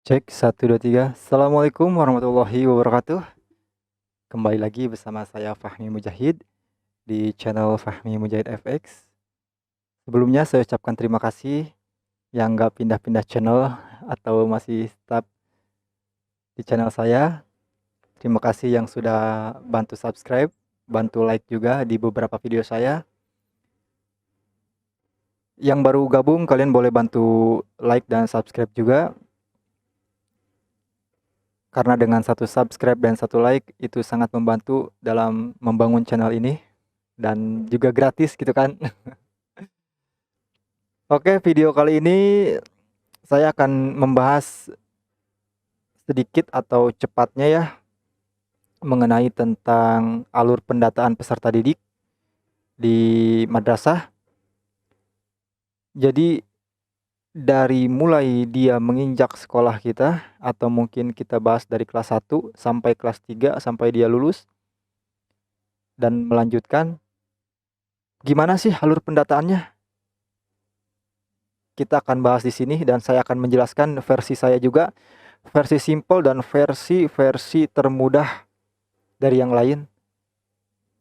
Cek 1, 2, 3. Assalamualaikum warahmatullahi wabarakatuh. Kembali lagi bersama saya Fahmi Mujahid di channel Fahmi Mujahid FX. Sebelumnya saya ucapkan terima kasih yang nggak pindah-pindah channel atau masih tetap di channel saya. Terima kasih yang sudah bantu subscribe, bantu like juga di beberapa video saya. Yang baru gabung kalian boleh bantu like dan subscribe juga. Karena dengan satu subscribe dan satu like itu sangat membantu dalam membangun channel ini dan juga gratis gitu kan. Oke, video kali ini saya akan membahas sedikit atau cepatnya ya mengenai tentang alur pendataan peserta didik di madrasah. Jadi dari mulai dia menginjak sekolah kita atau mungkin kita bahas dari kelas 1 sampai kelas 3 sampai dia lulus dan melanjutkan, gimana sih alur pendataannya? Kita akan bahas di sini dan saya akan menjelaskan versi saya juga, versi simple dan versi termudah dari yang lain.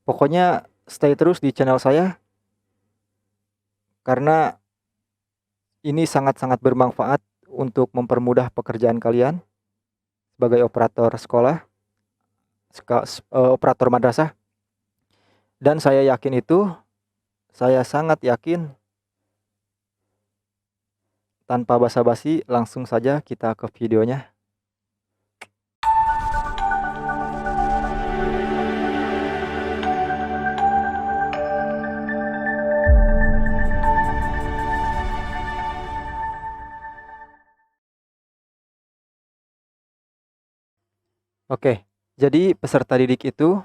Pokoknya stay terus di channel saya karena ini sangat-sangat bermanfaat untuk mempermudah pekerjaan kalian sebagai operator sekolah, operator madrasah. Dan saya yakin itu, saya sangat yakin, tanpa basa-basi langsung saja kita ke videonya. Oke, jadi peserta didik itu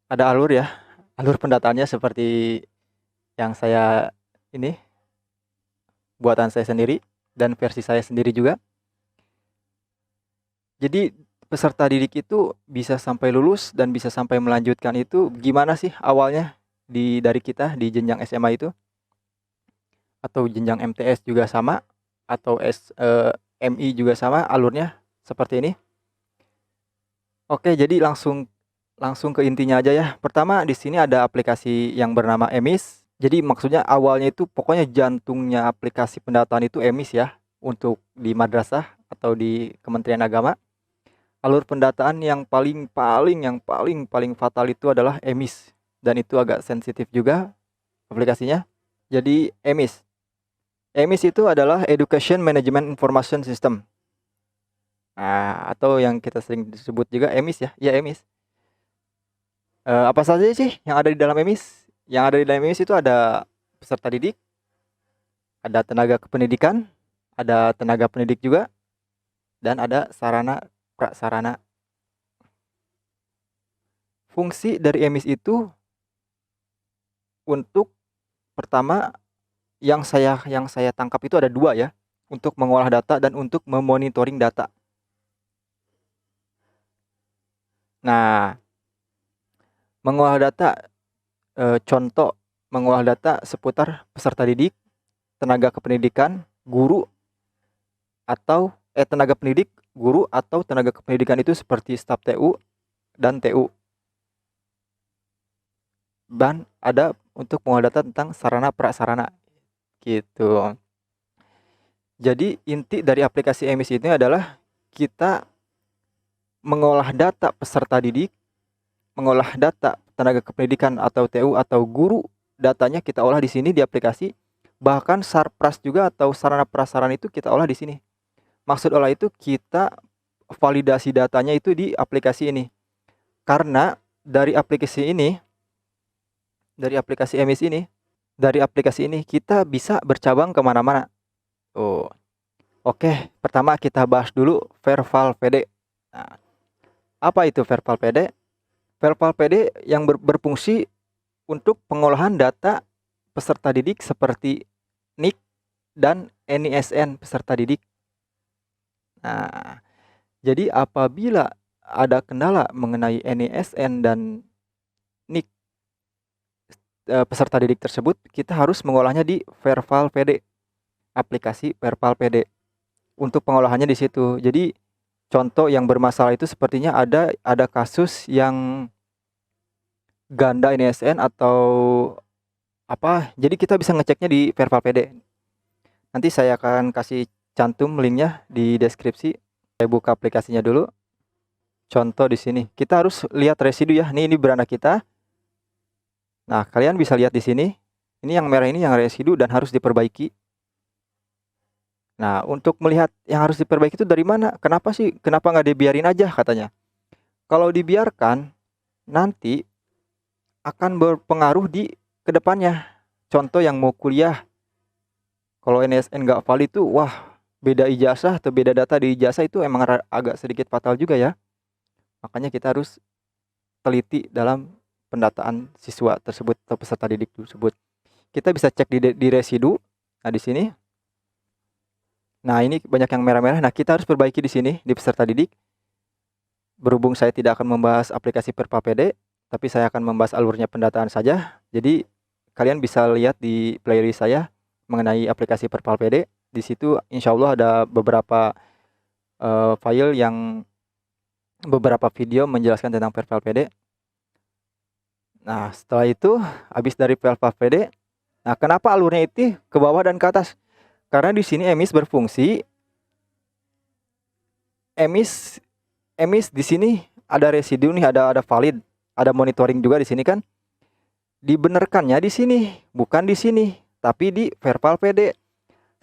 ada alur ya. Alur pendataannya seperti yang saya ini, buatan saya sendiri dan versi saya sendiri juga. Jadi peserta didik itu bisa sampai lulus dan bisa sampai melanjutkan itu gimana sih awalnya dari kita di jenjang SMA itu atau jenjang MTS juga sama atau MI juga sama alurnya seperti ini. Oke, jadi langsung ke intinya aja ya. Pertama di sini ada aplikasi yang bernama EMIS. Jadi maksudnya awalnya itu pokoknya jantungnya aplikasi pendataan itu EMIS ya untuk di madrasah atau di Kementerian Agama. Alur pendataan yang paling fatal itu adalah EMIS dan itu agak sensitif juga aplikasinya. Jadi EMIS itu adalah Education Management Information System. Nah, atau yang kita sering disebut juga EMIS ya. Ya, EMIS. Apa saja sih yang ada di dalam EMIS? Yang ada di dalam EMIS itu ada peserta didik, ada tenaga kependidikan, ada tenaga pendidik juga, dan ada sarana prasarana. Fungsi dari EMIS itu untuk pertama yang saya tangkap itu ada dua ya, untuk mengolah data dan untuk memonitoring data. Nah, mengolah data, contoh mengolah data seputar peserta didik, tenaga kependidikan, guru, atau tenaga pendidik, guru, atau tenaga kependidikan itu seperti staf TU dan TU. Dan ada untuk mengolah data tentang sarana prasarana gitu. Jadi inti dari aplikasi EMIS ini adalah kita mengolah data peserta didik, mengolah data tenaga kependidikan atau TU atau guru, datanya kita olah di sini di aplikasi. Bahkan sarpras juga atau sarana prasarana itu kita olah di sini. Maksud olah itu kita validasi datanya itu di aplikasi ini. Karena dari aplikasi EMIS ini kita bisa bercabang kemana-mana. Oh, oke. Pertama kita bahas dulu Verbal PD. Nah, apa itu Verbal PD? Verbal PD yang berfungsi untuk pengolahan data peserta didik seperti NIK dan NISN peserta didik. Nah, jadi apabila ada kendala mengenai NISN dan NIK peserta didik tersebut, kita harus mengolahnya di Verbal PD, aplikasi Verbal PD. untuk pengolahannya di situ. Jadi contoh yang bermasalah itu sepertinya ada kasus yang ganda NISN atau apa, jadi kita bisa ngeceknya di Verval PD. Nanti saya akan kasih cantum linknya di deskripsi. Saya buka aplikasinya dulu. Contoh di sini, kita harus lihat residu ya. Ini beranak kita. Nah, kalian bisa lihat di sini. Ini yang merah ini yang residu dan harus diperbaiki. Nah, untuk melihat yang harus diperbaiki itu dari mana? Kenapa sih? Kenapa nggak dibiarin aja katanya? Kalau dibiarkan, nanti akan berpengaruh di kedepannya. Contoh yang mau kuliah, kalau NSN nggak valid itu, wah, beda ijazah atau beda data di ijazah itu emang agak sedikit fatal juga ya. Makanya kita harus teliti dalam pendataan siswa tersebut atau peserta didik tersebut. Kita bisa cek di residu. Nah, di sini. Nah, ini banyak yang merah-merah. Nah, kita harus perbaiki di sini di peserta didik. Berhubung saya tidak akan membahas aplikasi Verval PD, tapi saya akan membahas alurnya pendataan saja. Jadi, kalian bisa lihat di playlist saya mengenai aplikasi Verval PD. Di situ insya Allah ada beberapa file yang beberapa video menjelaskan tentang Verval PD. Nah, setelah itu habis dari Verval PD, nah kenapa alurnya itu ke bawah dan ke atas? Karena di sini emis berfungsi. Emis di sini ada residu nih, ada valid, ada monitoring juga di sini kan. Dibenarkannya di sini, bukan di sini, tapi di Verval PD.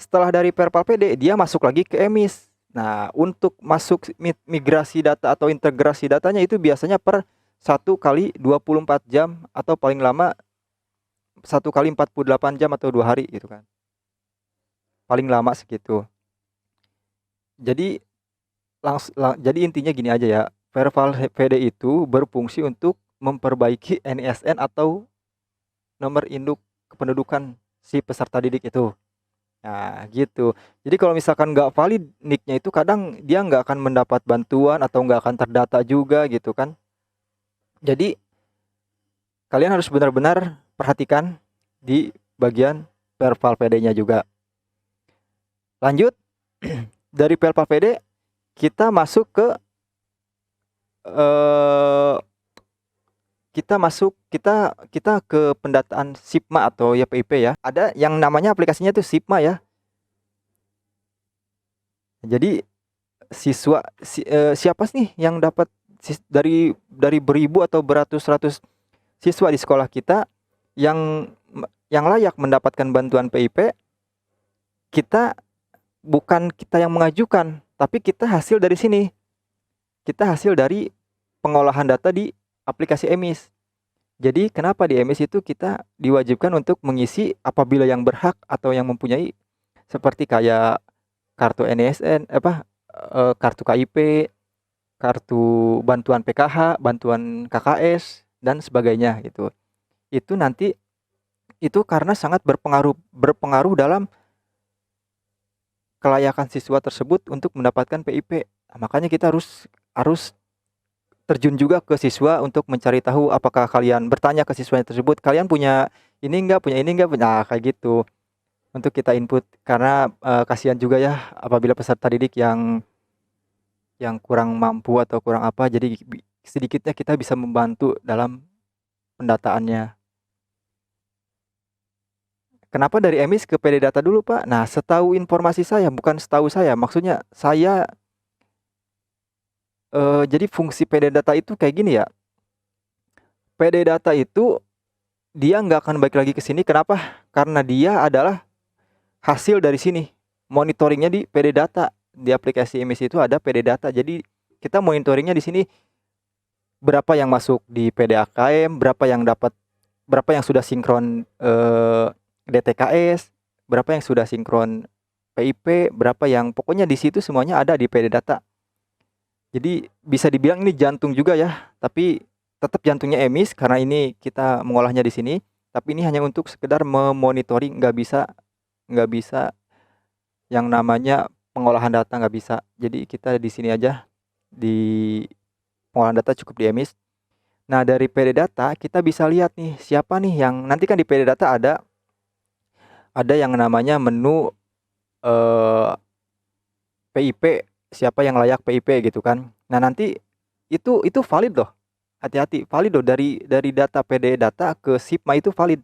Setelah dari Verval PD, dia masuk lagi ke emis. Nah, untuk masuk migrasi data atau integrasi datanya itu biasanya per 1 kali 24 jam atau paling lama 1 kali 48 jam atau 2 hari gitu kan. Paling lama segitu. Jadi jadi intinya gini aja ya. Verval PD itu berfungsi untuk memperbaiki NISN atau nomor induk kependudukan si peserta didik itu. Nah, gitu. Jadi kalau misalkan nggak valid nicknya itu kadang dia nggak akan mendapat bantuan atau nggak akan terdata juga gitu kan. Jadi kalian harus benar-benar perhatikan di bagian Verval PD-nya juga. Lanjut, dari Verval PD kita masuk ke kita ke pendataan SIPMA atau YPIP ya. Ada yang namanya aplikasinya itu SIPMA ya. Jadi siapa sih yang dapat dari beribu atau beratus-ratus siswa di sekolah kita yang layak mendapatkan bantuan PIP? Kita bukan kita yang mengajukan, tapi kita hasil dari sini. Kita hasil dari pengolahan data di aplikasi emis. Jadi kenapa di emis itu kita diwajibkan untuk mengisi apabila yang berhak atau yang mempunyai seperti kayak kartu NISN, kartu KIP, kartu bantuan PKH, bantuan KKS dan sebagainya gitu. Itu nanti itu karena sangat berpengaruh dalam kelayakan siswa tersebut untuk mendapatkan PIP. Nah, makanya kita harus terjun juga ke siswa untuk mencari tahu apakah kalian bertanya ke siswanya tersebut, kalian punya ini enggak, nah kayak gitu. Untuk kita input karena kasihan juga ya apabila peserta didik yang kurang mampu atau kurang apa, jadi sedikitnya kita bisa membantu dalam pendataannya. Kenapa dari emis ke PD data dulu, Pak? Nah, setahu informasi saya, bukan setahu saya, maksudnya saya jadi fungsi PD data itu kayak gini ya. PD data itu dia nggak akan balik lagi ke sini. Kenapa? Karena dia adalah hasil dari sini. Monitoringnya di PD data. Di aplikasi emisi itu ada PD data. Jadi kita monitoringnya di sini berapa yang masuk di PDAKM, berapa yang sudah sinkron DTKS, berapa yang sudah sinkron PIP, berapa yang pokoknya di situ semuanya ada di PD data. Jadi bisa dibilang ini jantung juga ya, tapi tetap jantungnya emis karena ini kita mengolahnya di sini. Tapi ini hanya untuk sekedar memonitoring, nggak bisa yang namanya pengolahan data, nggak bisa. Jadi kita di sini aja di pengolahan data cukup di emis. Nah, dari PD data kita bisa lihat nih siapa nih yang nanti kan di PD data ada yang namanya menu PIP, siapa yang layak PIP gitu kan. Nah, nanti itu valid loh. Hati-hati, valid loh, dari data PD data ke SIPMA itu valid.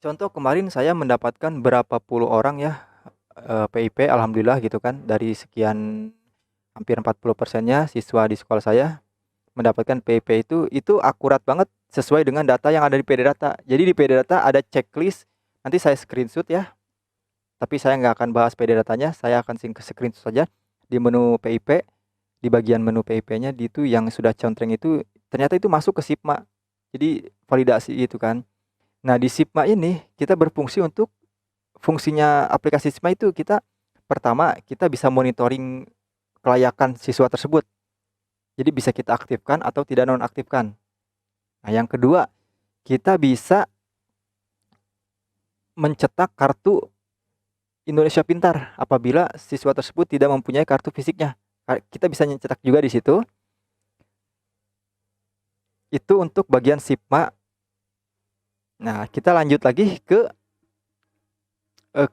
Contoh kemarin saya mendapatkan berapa puluh orang ya, PIP alhamdulillah gitu kan, dari sekian hampir 40%-nya siswa di sekolah saya mendapatkan PIP itu akurat banget sesuai dengan data yang ada di PD data. Jadi di PD data ada checklist, nanti saya screenshot ya, tapi saya nggak akan bahas PD datanya, saya akan screenshot saja di menu PIP, di bagian menu PIP-nya itu yang sudah contreng itu ternyata itu masuk ke SIPMA. Jadi validasi itu kan. Nah, di SIPMA ini kita berfungsi untuk fungsinya aplikasi SIPMA itu kita pertama kita bisa monitoring kelayakan siswa tersebut. Jadi bisa kita aktifkan atau tidak nonaktifkan. Nah, yang kedua, kita bisa mencetak kartu Indonesia Pintar apabila siswa tersebut tidak mempunyai kartu fisiknya. Kita bisa mencetak juga di situ. Itu untuk bagian SIPMA. Nah, kita lanjut lagi ke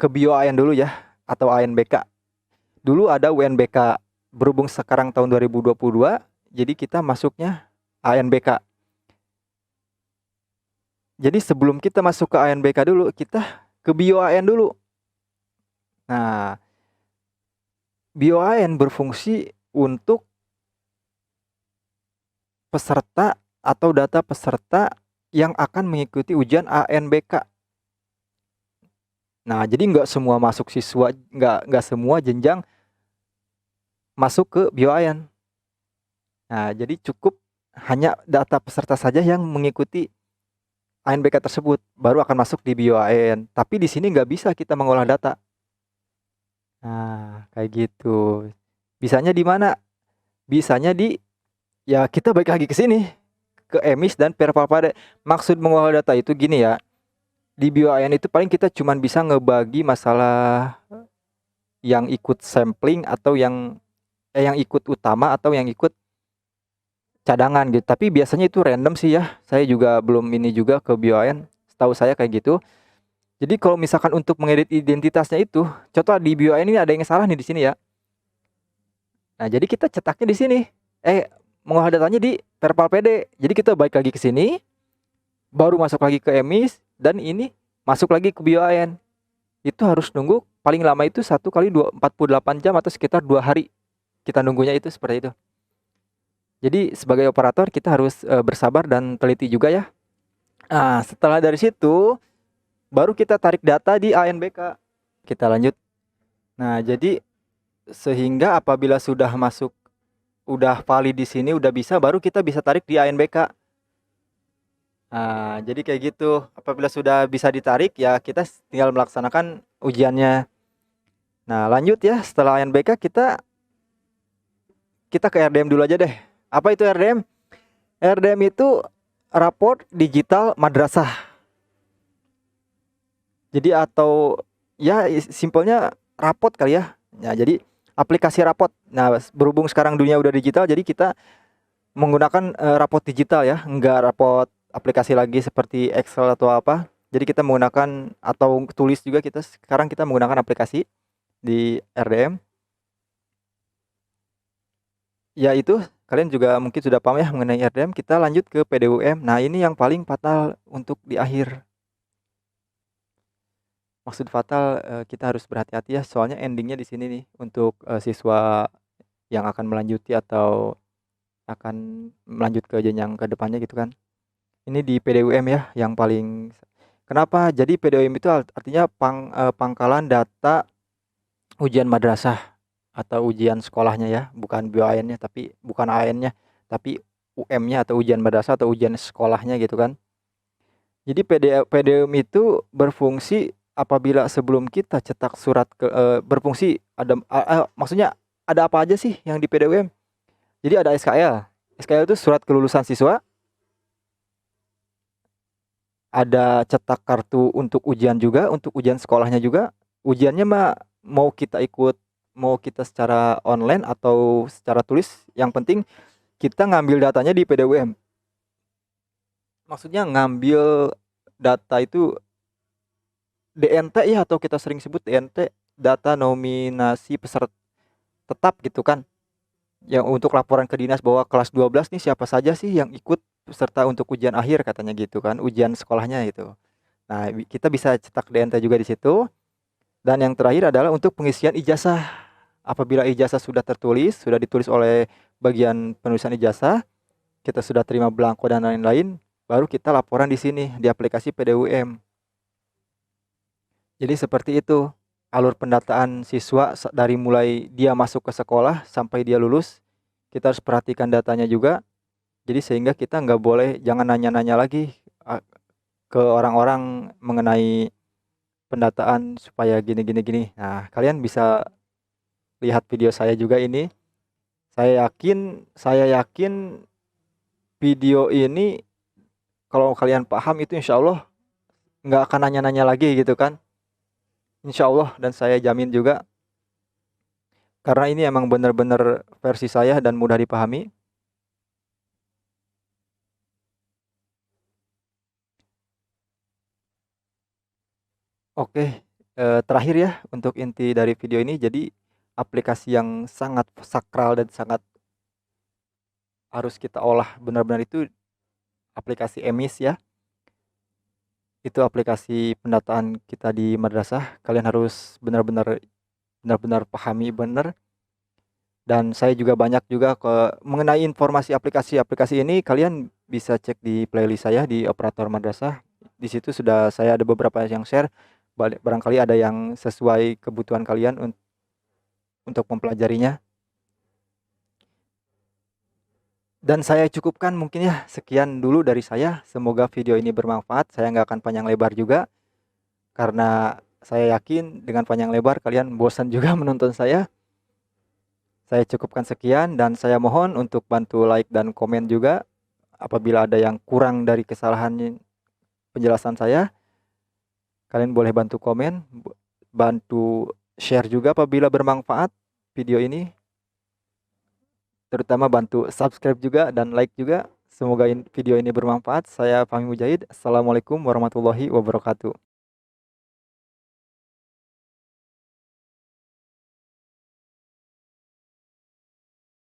BioAN dulu ya, atau ANBK. Dulu ada UNBK, berhubung sekarang tahun 2022, jadi kita masuknya ANBK. Jadi sebelum kita masuk ke ANBK dulu, kita ke BioAN dulu. Nah, BioAN berfungsi untuk peserta atau data peserta yang akan mengikuti ujian ANBK. Nah, jadi nggak semua masuk siswa, nggak semua jenjang masuk ke BioAN. Nah, jadi cukup hanya data peserta saja yang mengikuti ANBK tersebut baru akan masuk di BioAN. Tapi di sini nggak bisa kita mengolah data. Nah, kayak gitu. Bisanya di mana? Bisanya ya kita balik lagi ke sini, ke EMIS dan Perpalpade. Maksud mengolah data itu gini ya. Di BioAN itu paling kita cuman bisa ngebagi masalah yang ikut sampling atau yang ikut utama atau yang ikut cadangan gitu. Tapi biasanya itu random sih ya. Saya juga belum ini juga ke BioAN. Setahu saya kayak gitu. Jadi kalau misalkan untuk mengedit identitasnya itu, contoh di BioAN ini ada yang salah nih di sini ya. Nah, jadi kita cetaknya di sini. Mengolah datanya di Perpalpede. Jadi kita balik lagi ke sini, baru masuk lagi ke EMIS, dan ini masuk lagi ke BioAN. Itu harus nunggu paling lama itu 1 kali 48 jam atau sekitar 2 hari. Kita nunggunya itu seperti itu. Jadi sebagai operator kita harus bersabar dan teliti juga ya. Nah, setelah dari situ baru kita tarik data di ANBK. Kita lanjut. Nah, jadi sehingga apabila sudah masuk, udah valid di sini, udah bisa, baru kita bisa tarik di ANBK. Nah, jadi kayak gitu. Apabila sudah bisa ditarik, ya kita tinggal melaksanakan ujiannya. Nah, lanjut ya. Setelah ANBK kita ke RDM dulu aja deh. Apa itu RDM? RDM itu raport digital madrasah. Jadi atau ya simpelnya rapot kali ya. Nah, jadi aplikasi rapot. Nah, berhubung sekarang dunia udah digital, jadi kita menggunakan rapot digital ya, enggak rapot aplikasi lagi seperti Excel atau apa. Jadi kita menggunakan atau tulis juga, sekarang kita menggunakan aplikasi di RDM. Ya itu kalian juga mungkin sudah paham ya mengenai RDM. Kita lanjut ke PDUM. Nah, ini yang paling fatal untuk di akhir. Maksud fatal, kita harus berhati-hati ya, soalnya endingnya di sini nih untuk siswa yang akan melanjuti atau akan melanjut ke jenjang ke depannya gitu kan. Ini di PDUM ya yang paling. Kenapa? Jadi PDUM itu artinya pangkalan data ujian madrasah atau ujian sekolahnya ya, bukan BOAN-nya, tapi bukan AN-nya, tapi UM-nya atau ujian madrasah atau ujian sekolahnya gitu kan. Jadi PDUM itu berfungsi apabila sebelum kita cetak surat berfungsi ada maksudnya ada apa aja sih yang di PDUM? Jadi ada SKL. SKL itu surat kelulusan siswa. Ada cetak kartu untuk ujian juga, untuk ujian sekolahnya juga. Ujiannya mah mau kita secara online atau secara tulis, yang penting kita ngambil datanya di PDUM. Maksudnya ngambil data itu DNT ya, atau kita sering sebut DNT, data nominasi peserta tetap gitu kan. Yang untuk laporan ke dinas bahwa kelas 12 nih siapa saja sih yang ikut peserta untuk ujian akhir katanya gitu kan, ujian sekolahnya itu. Nah, kita bisa cetak DNT juga di situ. Dan yang terakhir adalah untuk pengisian ijazah. Apabila ijazah sudah tertulis, sudah ditulis oleh bagian penulisan ijazah, kita sudah terima belangko dan lain-lain, baru kita laporan di sini di aplikasi PDUM. Jadi seperti itu alur pendataan siswa dari mulai dia masuk ke sekolah sampai dia lulus. Kita harus perhatikan datanya juga. Jadi sehingga kita nggak boleh, jangan nanya-nanya lagi ke orang-orang mengenai pendataan supaya gini gini gini. Nah, kalian bisa lihat video saya juga ini. Saya yakin video ini kalau kalian paham itu insya Allah nggak akan nanya-nanya lagi gitu kan. Insya Allah, dan saya jamin juga karena ini emang benar-benar versi saya dan mudah dipahami. Oke, terakhir ya untuk inti dari video ini, jadi aplikasi yang sangat sakral dan sangat harus kita olah benar-benar itu aplikasi EMIS ya. Itu aplikasi pendataan kita di madrasah. Kalian harus benar-benar pahami benar. Dan saya juga banyak juga mengenai informasi aplikasi-aplikasi ini, kalian bisa cek di playlist saya di Operator Madrasah. Di situ sudah saya ada beberapa yang share. Barangkali ada yang sesuai kebutuhan kalian untuk mempelajarinya. Dan saya cukupkan mungkin ya, sekian dulu dari saya. Semoga video ini bermanfaat. Saya nggak akan panjang lebar juga, karena saya yakin dengan panjang lebar kalian bosan juga menonton saya. Saya cukupkan sekian dan saya mohon untuk bantu like dan komen juga. Apabila ada yang kurang dari kesalahan penjelasan saya, kalian boleh bantu komen, bantu share juga apabila bermanfaat video ini. Terutama bantu subscribe juga dan like juga. Semoga video ini bermanfaat. Saya Fahmi Mujahid. Assalamualaikum warahmatullahi wabarakatuh.